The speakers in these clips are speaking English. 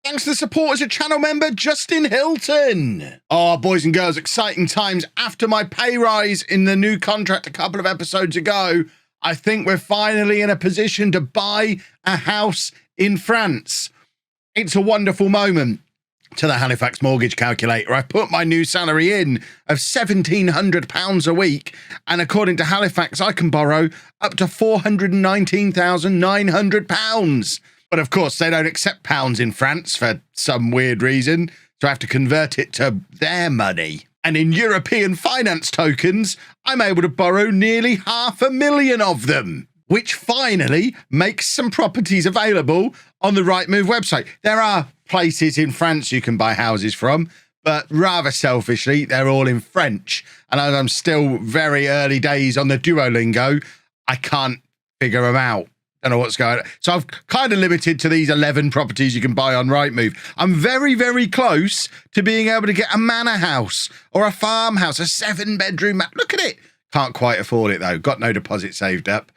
Thanks to the support as a channel member, Justin Hilton. Oh, boys and girls, exciting times. After my pay rise in the new contract a couple of episodes ago, I think we're finally in a position to buy a house in France. It's a wonderful moment. To the Halifax mortgage calculator, I put my new salary in of £1,700 a week, and according to Halifax, I can borrow up to £419,900. But of course, they don't accept pounds in France for some weird reason, so I have to convert it to their money. And in European finance tokens, I'm able to borrow nearly 500,000 of them, which finally makes some properties available on the Rightmove website. There are places in France you can buy houses from, but rather selfishly, they're all in French. And as I'm still very early days on the Duolingo, I can't figure them out. Don't know what's going on. So I've kind of limited to these 11 properties you can buy on Rightmove. I'm very, very close to being able to get a manor house or a farmhouse, a 7-bedroom. Look at it. Can't quite afford it, though. Got no deposit saved up.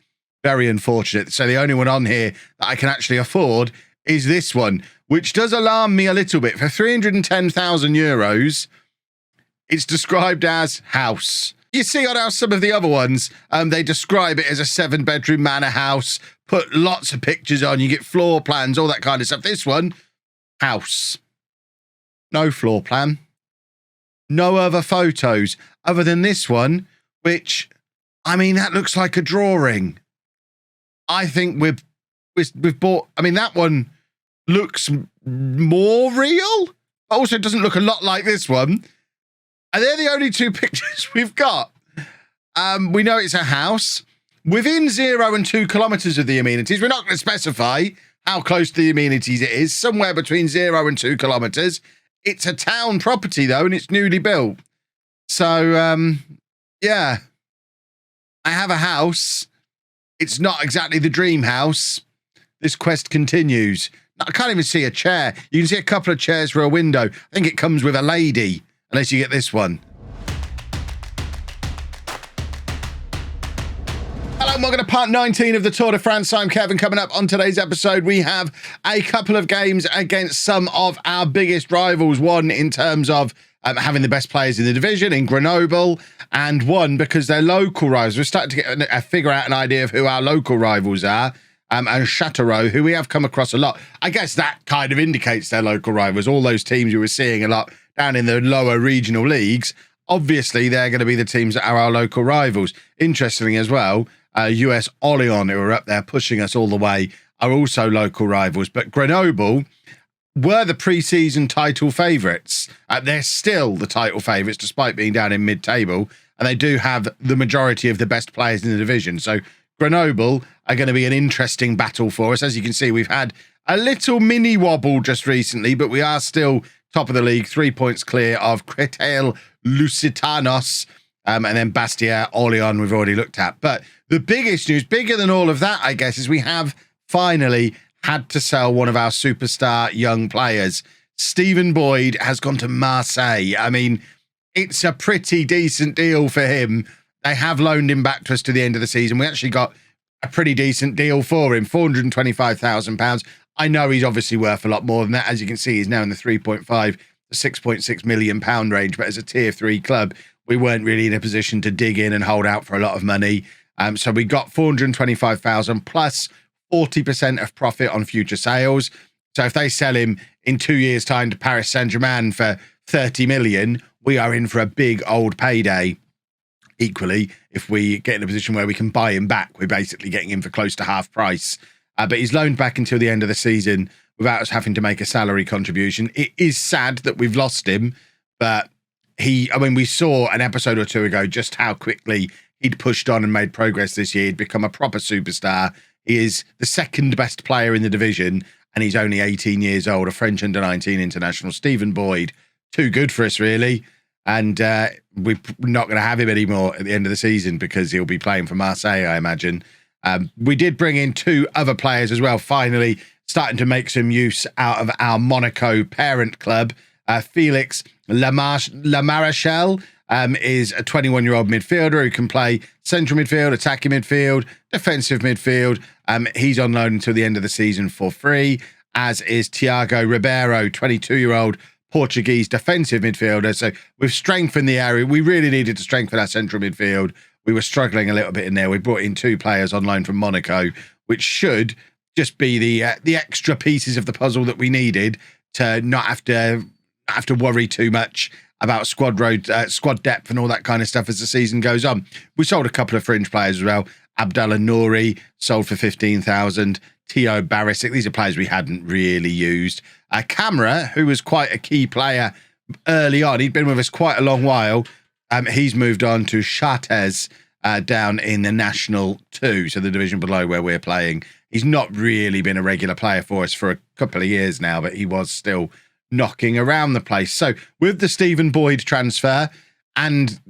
Very unfortunate. So the only one on here that I can actually afford is this one, which does alarm me a little bit. For 310,000 euros, it's described as house. You see on how some of the other ones, they describe it as a 7-bedroom manor house, put lots of pictures on, you get floor plans, all that kind of stuff. This one, house. No floor plan. No other photos other than this one, which, I mean, that looks like a drawing. I think we've bought, I mean, that one looks more real, but also doesn't look a lot like this one. And they're the only two pictures we've got. We know it's a house within 0 and 2 kilometres of the amenities. We're not going to specify how close to the amenities it is, somewhere between 0 and 2 kilometres. It's a town property, though, and it's newly built. So, yeah, I have a house. It's not exactly the dream house. This quest continues. I can't even see a chair. You can see a couple of chairs for a window. I think it comes with a lady, unless you get this one. Hello and welcome to part 19 of the Tour de France. I'm Kevin. Coming up on today's episode, we have a couple of games against some of our biggest rivals. One in terms of having the best players in the division in Grenoble, and one because they're local rivals. We're starting to figure out an idea of who our local rivals are. And Châteauroux, who we have come across a lot. I guess that kind of indicates their local rivals. All those teams you were seeing a lot down in the lower regional leagues, obviously they're going to be the teams that are our local rivals. Interestingly as well, US Orléans, who are up there pushing us all the way, are also local rivals. But Grenoble were the pre-season title favourites. They're still the title favourites, despite being down in mid-table. And they do have the majority of the best players in the division. So Grenoble are going to be an interesting battle for us. As you can see, we've had a little mini wobble just recently, but we are still top of the league, 3 points clear of Créteil Lusitanos, and then Bastia Orléans we've already looked at. But the biggest news, bigger than all of that, I guess, is we have finally had to sell one of our superstar young players. Stephen Boyd has gone to Marseille. I mean, it's a pretty decent deal for him. They have loaned him back to us to the end of the season. We actually got a pretty decent deal for him, £425,000. I know he's obviously worth a lot more than that. As you can see, he's now in the 3.5 to 6.6 million pound range. But as a tier 3 club, we weren't really in a position to dig in and hold out for a lot of money. So we got 425,000 plus 40% of profit on future sales. So if they sell him in 2 years' time to Paris Saint Germain for 30 million, we are in for a big old payday. Equally, if we get in a position where we can buy him back, we're basically getting him for close to half price. But he's loaned back until the end of the season without us having to make a salary contribution. It is sad that we've lost him, but we saw an episode or two ago just how quickly he'd pushed on and made progress this year. He'd become a proper superstar. He is the second best player in the division, and he's only 18 years old, a French under-19 international. Stephen Boyd, too good for us, really. And we're not going to have him anymore at the end of the season because he'll be playing for Marseille, I imagine. We did bring in 2 other players as well, finally starting to make some use out of our Monaco parent club. Felix Lamarechal is a 21-year-old midfielder who can play central midfield, attacking midfield, defensive midfield. He's on loan until the end of the season for free. as is Thiago Ribeiro, 22-year-old Portuguese defensive midfielder. So we've strengthened the area. We really needed to strengthen our central midfield. We were struggling a little bit in there. We brought in 2 players on loan from Monaco, which should just be the extra pieces of the puzzle that we needed to not have to worry too much about squad depth and all that kind of stuff as the season goes on. We sold a couple of fringe players as well. Abdallah Nouri sold for 15,000. Tio Barisic. These are players we hadn't really used. Camera, who was quite a key player early on. He'd been with us quite a long while. He's moved on to Chartres down in the National 2, so the division below where we're playing. He's not really been a regular player for us for a couple of years now, but he was still knocking around the place. So with the Stephen Boyd transfer and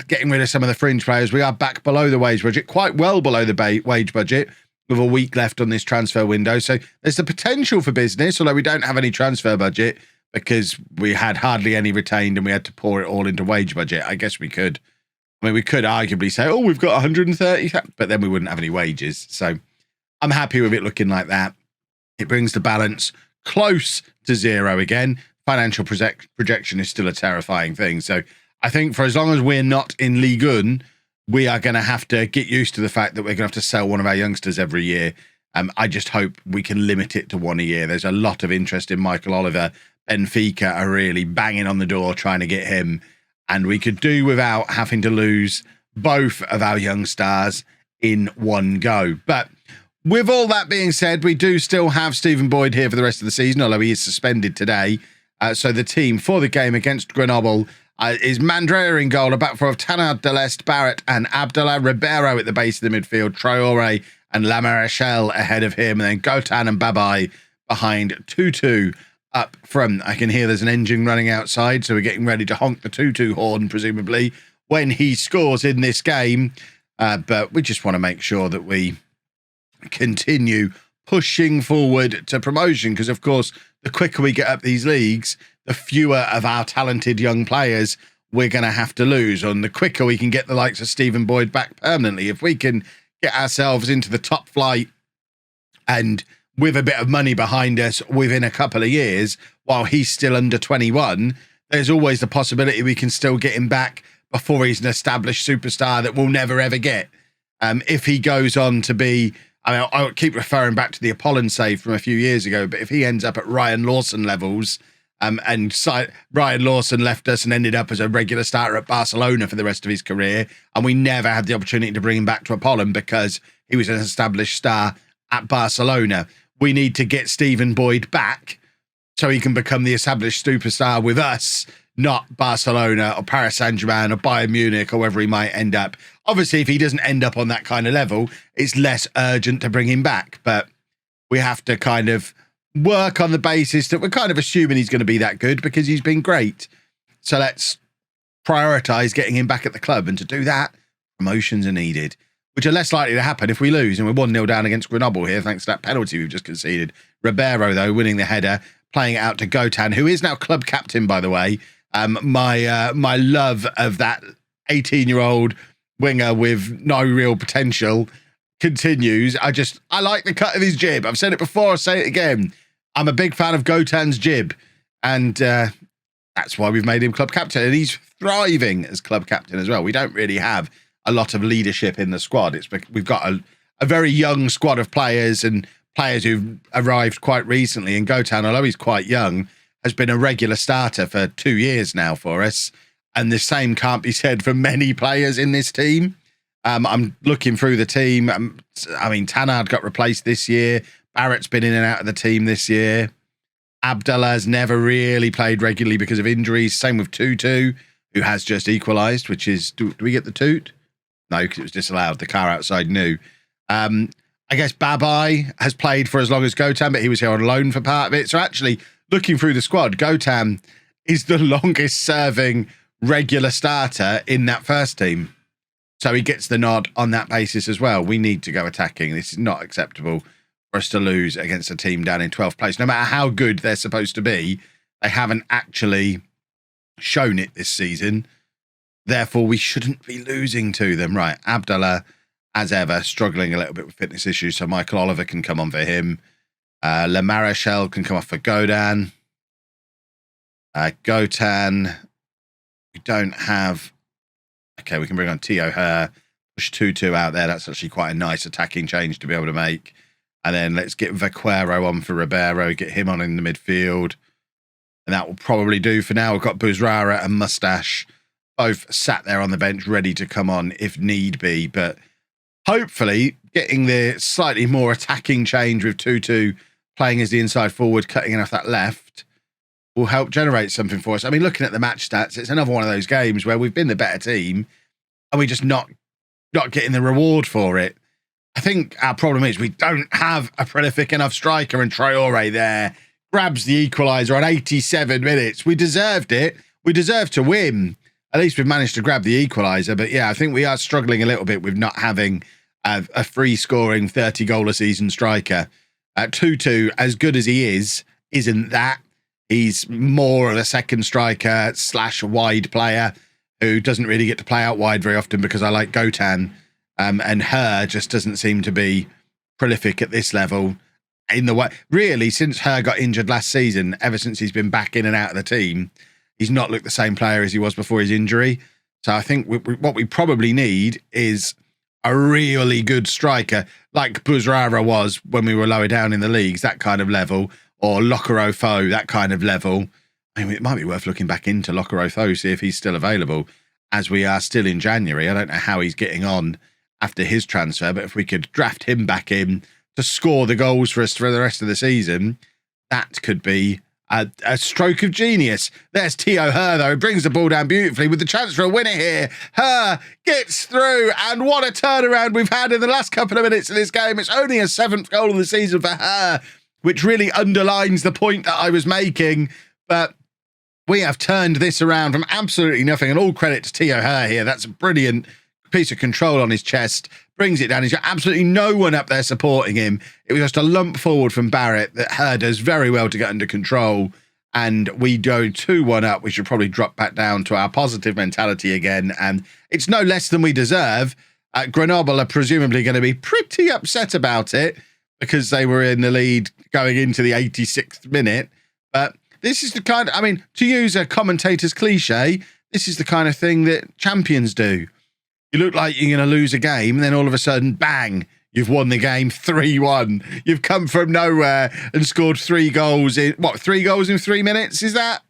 getting rid of some of the fringe players, we are back below the wage budget, quite well below the wage budget, with a week left on this transfer window. So there's the potential for business, although we don't have any transfer budget because we had hardly any retained and we had to pour it all into wage budget. I guess we could. I mean, we could arguably say, oh, we've got 130, but then we wouldn't have any wages. So I'm happy with it looking like that. It brings the balance close to zero again. Financial projection is still a terrifying thing. So I think for as long as we're not in Ligue 1, we are going to have to get used to the fact that we're going to have to sell one of our youngsters every year. I just hope we can limit it to one a year. There's a lot of interest in Michael Oliver. Benfica are really banging on the door trying to get him. And we could do without having to lose both of our young stars in one go. But with all that being said, we do still have Stephen Boyd here for the rest of the season, although he is suspended today. So the team for the game against Grenoble is Mandrea in goal, a back four of Tanard, Deleste, Barrett and Abdallah, Ribeiro at the base of the midfield, Traore and La Marechal ahead of him, and then Gotan and Babai behind 2-2 up front. I can hear there's an engine running outside, so we're getting ready to honk the 2-2 horn, presumably, when he scores in this game. But we just want to make sure that we continue pushing forward to promotion, because, of course, the quicker we get up these leagues, the fewer of our talented young players we're going to have to lose, and the quicker we can get the likes of Stephen Boyd back permanently. If we can get ourselves into the top flight and with a bit of money behind us within a couple of years, while he's still under 21, there's always the possibility we can still get him back before he's an established superstar that we'll never, ever get. If he goes on to be, I mean, I'll keep referring back to the Apollon save from a few years ago, but if he ends up at Ryan Lawson levels, Ryan Lawson left us and ended up as a regular starter at Barcelona for the rest of his career, and we never had the opportunity to bring him back to Apollon because he was an established star at Barcelona. We need to get Stephen Boyd back so he can become the established superstar with us, not Barcelona or Paris Saint Germain or Bayern Munich or wherever he might end up. Obviously, if he doesn't end up on that kind of level, it's less urgent to bring him back, but we have to kind of work on the basis that we're kind of assuming he's going to be that good because he's been great. So let's prioritize getting him back at the club. And to do that, promotions are needed, which are less likely to happen if we lose. And we're 1-0 down against Grenoble here, thanks to that penalty we've just conceded. Ribeiro, though, winning the header, playing it out to Gotan, who is now club captain, by the way. My love of that 18-year-old winger with no real potential continues. I like the cut of his jib. I've said it before, I'll say it again. I'm a big fan of Gotan's jib, and that's why we've made him club captain, and he's thriving as club captain as well. We don't really have a lot of leadership in the squad. We've got a very young squad of players and players who've arrived quite recently, and Gotan, although he's quite young, has been a regular starter for 2 years now for us, and the same can't be said for many players in this team. I'm looking through the team. I mean, Tanard got replaced this year. Barrett's been in and out of the team this year. Abdallah's never really played regularly because of injuries. Same with Tutu, who has just equalised, which is... Do we get the toot? No, because it was disallowed. The car outside knew. I guess Babai has played for as long as Gotan, but he was here on loan for part of it. So actually, looking through the squad, Gotan is the longest serving regular starter in that first team. So he gets the nod on that basis as well. We need to go attacking. This is not acceptable for us to lose against a team down in 12th place. No matter how good they're supposed to be, they haven't actually shown it this season. Therefore, we shouldn't be losing to them. Right, Abdallah, as ever, struggling a little bit with fitness issues, so Michael Oliver can come on for him. Le Marechal can come off for Godin. Gotan. We don't have... Okay, we can bring on Tio Her. Push 2-2 out there. That's actually quite a nice attacking change to be able to make. And then let's get Vaquero on for Ribeiro. Get him on in the midfield. And that will probably do for now. We've got Buzrara and Mustache both sat there on the bench ready to come on if need be. But hopefully getting the slightly more attacking change with 2-2 playing as the inside forward, cutting off that left, will help generate something for us. I mean, looking at the match stats, it's another one of those games where we've been the better team and we're just not getting the reward for it. I think our problem is we don't have a prolific enough striker, and Traore there grabs the equaliser on 87 minutes. We deserved it. We deserved to win. At least we've managed to grab the equaliser. But yeah, I think we are struggling a little bit with not having a free-scoring 30-goal-a-season striker. 2-2, as good as he is, isn't that. He's more of a second striker / wide player who doesn't really get to play out wide very often because I like Gotan. And Her just doesn't seem to be prolific at this level in the way. Really, since Her got injured last season, ever since he's been back in and out of the team, he's not looked the same player as he was before his injury. So I think what we probably need is a really good striker, like Buzrara was when we were lower down in the leagues, that kind of level, or Lokorofo, that kind of level. I mean, it might be worth looking back into Lokorofo, see if he's still available, as we are still in January. I don't know how he's getting on after his transfer, but if we could draft him back in to score the goals for us for the rest of the season, that could be a stroke of genius. There's Tio Her, though, brings the ball down beautifully with the chance for a winner here. Her gets through, and what a turnaround we've had in the last couple of minutes of this game. It's only a 7th goal of the season for Her, which really underlines the point that I was making. But we have turned this around from absolutely nothing, and all credit to Tio Her here. That's a brilliant piece of control on his chest, brings it down. He's got absolutely no one up there supporting him. It was just a lump forward from Barrett that Her does very well to get under control, and we go 2-1 up. We should probably drop back down to our positive mentality again, and it's no less than we deserve. Grenoble are presumably going to be pretty upset about it because they were in the lead going into the 86th minute, but this is the kind of, I mean, to use a commentator's cliche, this is the kind of thing that champions do. You look like you're going to lose a game, and then all of a sudden, bang, you've won the game 3-1. You've come from nowhere and scored 3 goals in, 3 goals in 3 minutes, is that?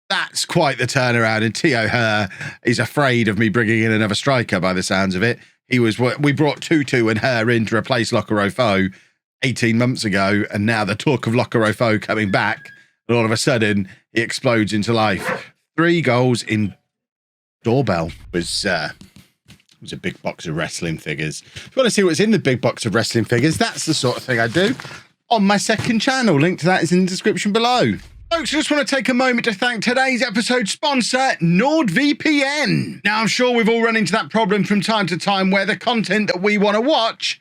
That's quite the turnaround, and Tio Her is afraid of me bringing in another striker by the sounds of it. We brought 2-2 and Her in to replace Lokorofo 18 months ago, and now the talk of Lokorofo coming back, and all of a sudden, he explodes into life. 3 goals in doorbell was a big box of wrestling figures. If you want to see what's in the big box of wrestling figures, that's the sort of thing I do on my second channel. Link to that is in the description below. Folks, I just want to take a moment to thank today's episode sponsor, NordVPN. Now, I'm sure we've all run into that problem from time to time where the content that we want to watch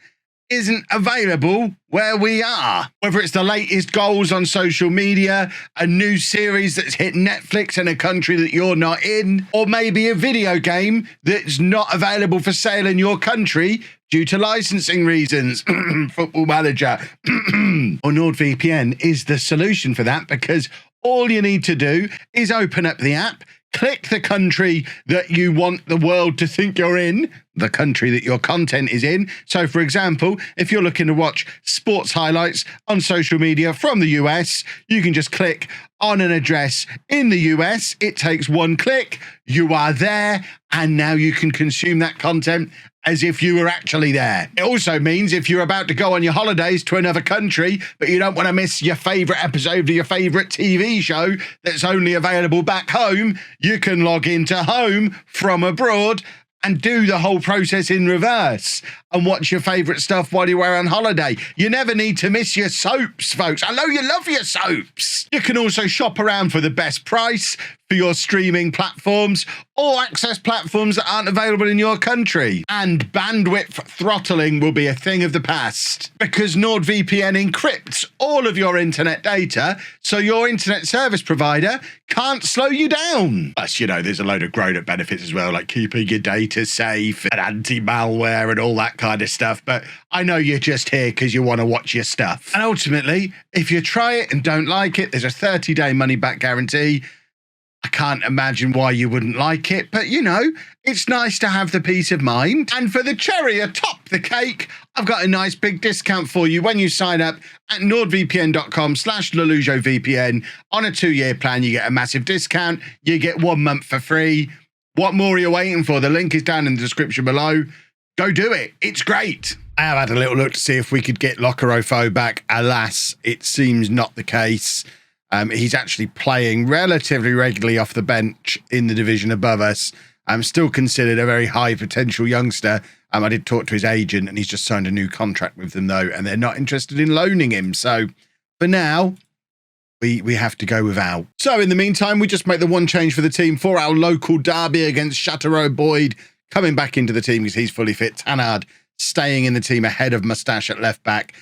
isn't available where we are. Whether it's the latest goals on social media, a new series that's hit Netflix in a country that you're not in, or maybe a video game that's not available for sale in your country due to licensing reasons. Football Manager. Or NordVPN is the solution for that, because all you need to do is open up the app, click the country that you want the world to think you're in, the country that your content is in. So, for example, if you're looking to watch sports highlights on social media from the US, you can just click on an address in the US. It takes 1 click. You are there, and now you can consume that content as if you were actually there. It also means if you're about to go on your holidays to another country, but you don't want to miss your favorite episode of your favorite TV show that's only available back home, you can log into home from abroad and do the whole process in reverse and watch your favorite stuff while you were on holiday. You never need to miss your soaps, folks. I know you love your soaps. You can also shop around for the best price, for your streaming platforms or access platforms that aren't available in your country. And bandwidth throttling will be a thing of the past because NordVPN encrypts all of your internet data, so your internet service provider can't slow you down. Plus, you know, there's a load of grown-up benefits as well, like keeping your data safe and anti-malware and all that kind of stuff. But I know you're just here because you want to watch your stuff. And ultimately, if you try it and don't like it, there's a 30-day money-back guarantee. I can't imagine why you wouldn't like it, but you know, it's nice to have the peace of mind. And for the cherry atop the cake, I've got a nice big discount for you when you sign up at nordvpn.com/LOLLUJOVPN. On a 2-year plan, you get a massive discount. You get 1 month for free. What more are you waiting for? The link is down in the description below. Go do it. It's great. I have had a little look to see if we could get Lokorofo back. Alas, it seems not the case. He's actually playing relatively regularly off the bench in the division above us. I'm still considered a very high potential youngster. I did talk to his agent and he's just signed a new contract with them though, and they're not interested in loaning him. So for now, we have to go without. So in the meantime, we just make the one change for the team for our local derby against Chateauroux. Boyd coming back into the team because he's fully fit. Tanard staying in the team ahead of Moustache at left back,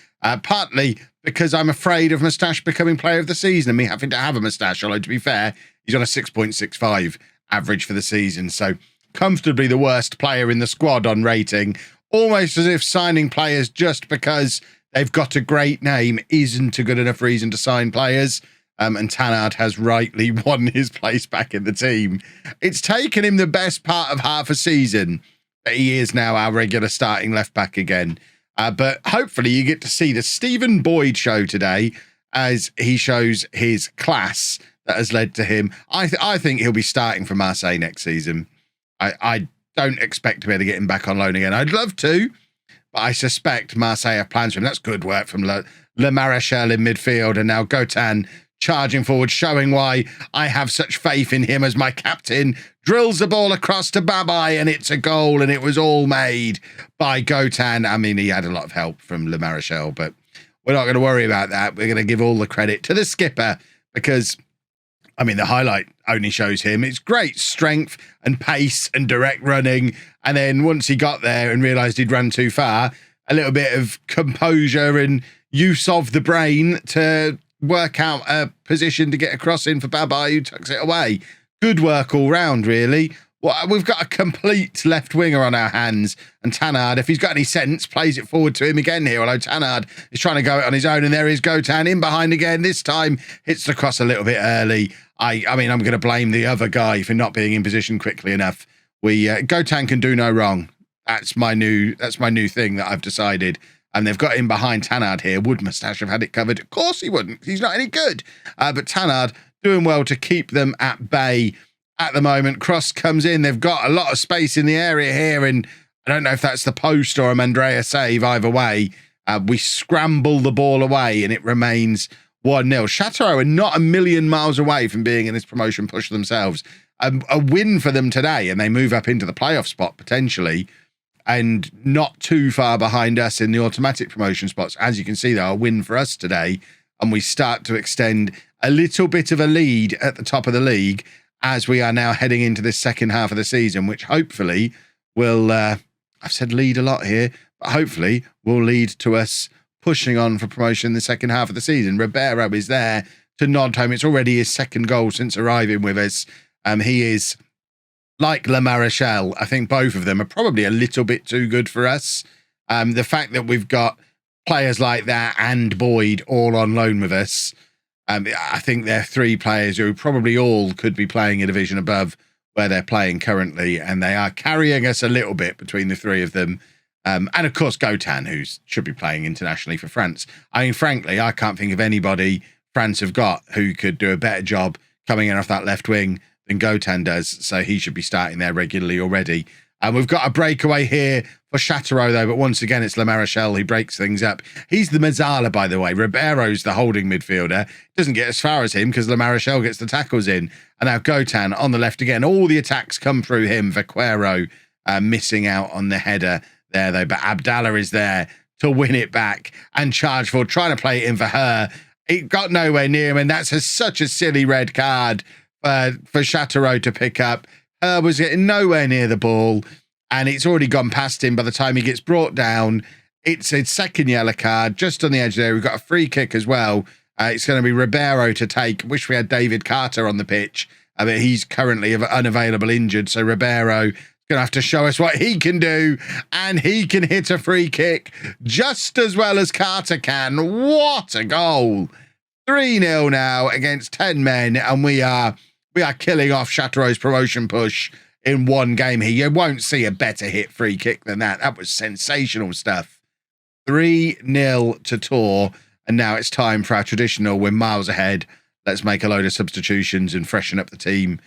partly because I'm afraid of Moustache becoming player of the season and me having to have a Moustache, although to be fair, he's on a 6.65 average for the season. So comfortably the worst player in the squad on rating, almost as if signing players just because they've got a great name isn't a good enough reason to sign players. And Tanard has rightly won his place back in the team. It's taken him the best part of half a season, but he is now our regular starting left back again. But hopefully you get to see the Stephen Boyd show today as he shows his class that has led to him. I think he'll be starting for Marseille next season. I don't expect to be able to get him back on loan again. I'd love to, but I suspect Marseille have plans for him. That's good work from Le Maréchal in midfield, and now Gotan charging forward, showing why I have such faith in him as my captain. Drills the ball across to Babai, and it's a goal, and it was all made by Gotan. I mean, he had a lot of help from Le Maréchal, but we're not going to worry about that. We're going to give all the credit to the skipper because, I mean, the highlight only shows him. It's great strength and pace and direct running. And then once he got there and realised he'd run too far, a little bit of composure and use of the brain to work out a position to get a cross in for Babai, who tucks it away. Good work all round, really. Well, we've got a complete left winger on our hands, and Tanard, if he's got any sense, plays it forward to him again here, although Tanard is trying to go it on his own, and there is Gotan in behind again. This time hits the cross a little bit early. I mean, I'm going to blame the other guy for not being in position quickly enough. Gotan can do no wrong. That's my new thing that I've decided. And they've got him behind Tanard here. Would Moustache have had it covered? Of course he wouldn't. He's not any good. But Tanard doing well to keep them at bay at the moment. Cross comes in. They've got a lot of space in the area here. And I don't know if that's the post or a Mandrea save. Either way, we scramble the ball away and it remains 1-0. Chateauroux are not a million miles away from being in this promotion push themselves. A win for them today, and they move up into the playoff spot potentially, and not too far behind us in the automatic promotion spots. As you can see, though, a win for us today, and we start to extend a little bit of a lead at the top of the league as we are now heading into this second half of the season, which hopefully will, I've said lead a lot here, but hopefully will lead to us pushing on for promotion in the second half of the season. Ribeiro is there to nod home. It's already his second goal since arriving with us. He is, like Le Maréchal, I think both of them are probably a little bit too good for us. The fact that we've got players like that and Boyd all on loan with us, I think they're three players who probably all could be playing a division above where they're playing currently, and they are carrying us a little bit between the three of them. And of course, Gotan, who should be playing internationally for France. I mean, frankly, I can't think of anybody France have got who could do a better job coming in off that left wing than Gotan does, so he should be starting there regularly already. And we've got a breakaway here for Chateauroux, though, but once again, it's Le Maréchal who breaks things up. He's the Mazzala, by the way. Ribeiro's the holding midfielder. Doesn't get as far as him because Le Maréchal gets the tackles in. And now Gotan on the left again. All the attacks come through him. Vaquero missing out on the header there, though. But Abdallah is there to win it back and charge for, trying to play it in for her. It got nowhere near him, and that's such a silly red card for Chateauroux to pick up. Was getting nowhere near the ball, and it's already gone past him by the time he gets brought down. It's a second yellow card just on the edge there. We've got a free kick as well. It's going to be Ribeiro to take. Wish we had David Carter on the pitch, but he's currently unavailable injured, so Ribeiro going to have to show us what he can do, and he can hit a free kick just as well as Carter can. What a goal. 3-0 now against 10 men, and we are killing off Chateauroux's promotion push in one game here. You won't see a better hit free kick than that. That was sensational stuff. 3-0 to Tor, and now it's time for our traditional, we're miles ahead. Let's make a load of substitutions and freshen up the team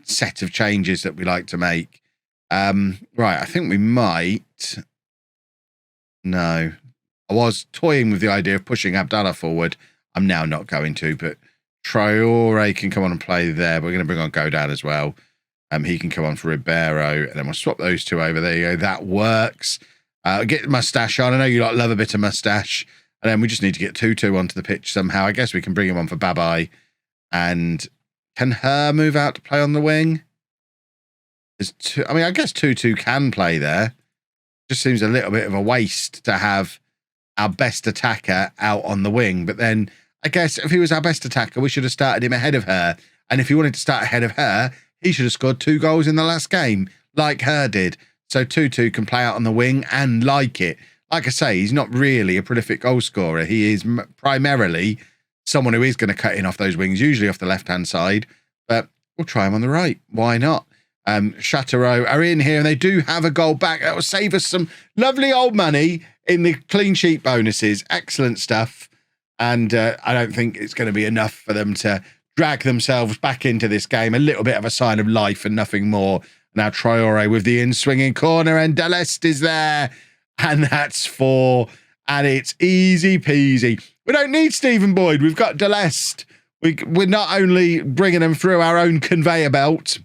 set of changes that we like to make. Right, I think we might... No. I was toying with the idea of pushing Abdallah forward. I'm now not going to, but Traore can come on and play there. We're going to bring on Godin as well. He can come on for Ribeiro, and then we'll swap those two over. There you go. That works. Get the moustache on. I know you love a bit of moustache. And then we just need to get Tutu onto the pitch somehow. I guess we can bring him on for Babai. And can Her move out to play on the wing? I guess Tutu can play there. Just seems a little bit of a waste to have our best attacker out on the wing. But then I guess if he was our best attacker, we should have started him ahead of Her. And if he wanted to start ahead of Her, he should have scored 2 goals in the last game, like Her did. So Tutu can play out on the wing and like it. Like I say, he's not really a prolific goal scorer. He is primarily someone who is going to cut in off those wings, usually off the left-hand side. But we'll try him on the right. Why not? Chateauroux are in here, and they do have a goal back. That will save us some lovely old money in the clean sheet bonuses. Excellent stuff. And I don't think it's going to be enough for them to drag themselves back into this game. A little bit of a sign of life and nothing more. Now Traore with the in-swinging corner, and Delest is there. And that's 4. And it's easy peasy. We don't need Stephen Boyd. We've got Delest. We're not only bringing them through our own conveyor belt,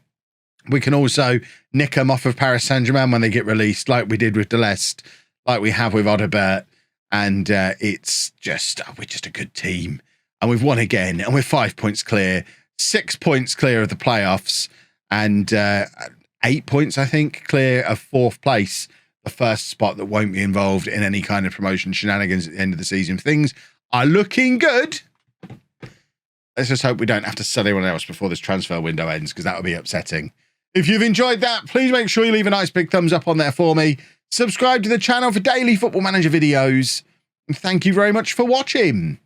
we can also nick them off of Paris Saint Germain when they get released, like we did with Delest, like we have with Odebert. And it's just, we're just a good team. And we've won again, and we're 5 points clear, 6 points clear of the playoffs, and 8 points, I think, clear of 4th place, the first spot that won't be involved in any kind of promotion shenanigans at the end of the season. Things are looking good. Let's just hope we don't have to sell anyone else before this transfer window ends, because that would be upsetting. If you've enjoyed that, please make sure you leave a nice big thumbs up on there for me. Subscribe to the channel for daily Football Manager videos. And thank you very much for watching.